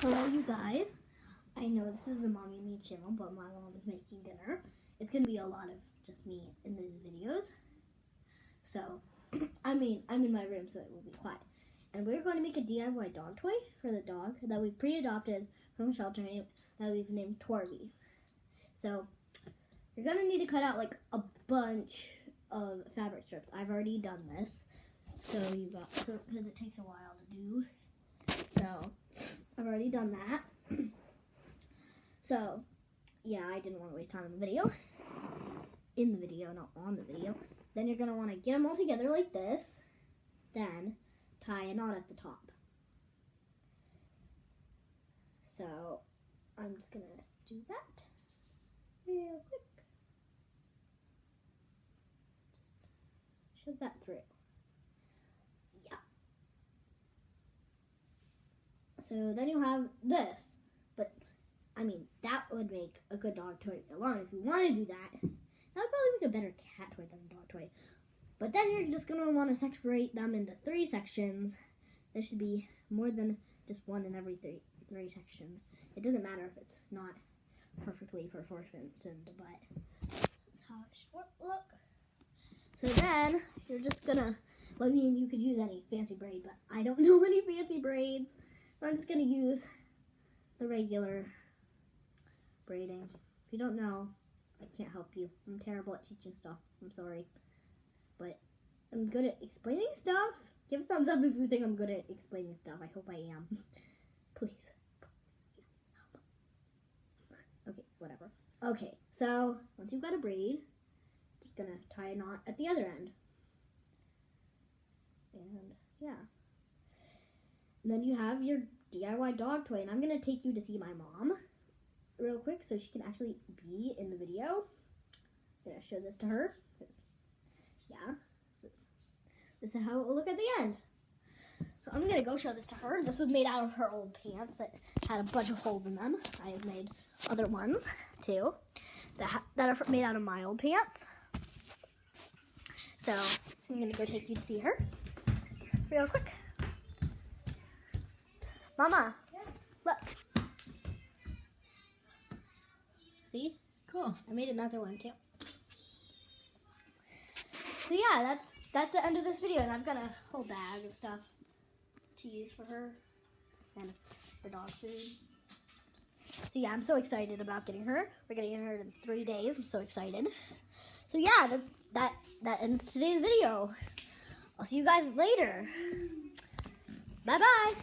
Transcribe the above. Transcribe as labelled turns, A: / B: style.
A: Hello, you guys. I know this is the Mommy and Me channel, but my mom is making dinner. It's going to be a lot of just me in these videos. So, I'm in my room, so it will be quiet. And we're going to make a DIY dog toy for the dog that we pre-adopted from a shelter that we've named Torby. So, you're going to need to cut out like a bunch of fabric strips. I've already done this. Because it takes a while to do. So, I've already done that. So, yeah, I didn't want to waste time in the video. In the video, not on the video. Then you're going to want to get them all together like this. Then, tie a knot at the top. So, I'm just going to do that real quick. Just shove that through. Yeah. So then you have this. But, that would make a good dog toy alone. If you want to do that, that would probably make a better cat toy than a dog toy. But then you're just going to want to separate them into 3 sections. There should be more than just one in every three sections. It doesn't matter if it's not perfectly proportioned, but this is how it should look. So then, you're just going to, you could use any fancy braid, but I don't know any fancy braids. So I'm just going to use the regular braiding. If you don't know, I can't help you. I'm terrible at teaching stuff. I'm sorry. But I'm good at explaining stuff. Give a thumbs up if you think I'm good at explaining stuff. I hope I am. Please. Okay, whatever. Okay, so once you've got a braid, just going to tie a knot at the other end. And yeah. And then you have your DIY dog toy. And I'm going to take you to see my mom real quick so she can actually be in the video. I'm going to show this to her. Yeah, this is how it will look at the end. So I'm going to go show this to her. This was made out of her old pants that had a bunch of holes in them. I have made other ones, too, that are made out of my old pants. So I'm going to go take you to see her real quick. Mama, look. See?
B: Cool.
A: I made another one, too. So yeah, that's the end of this video, and I've got a whole bag of stuff to use for her and for dog food. So yeah, I'm so excited about getting her. We're getting her in 3 days. I'm so excited. So yeah, that ends today's video. I'll see you guys later. Bye-bye.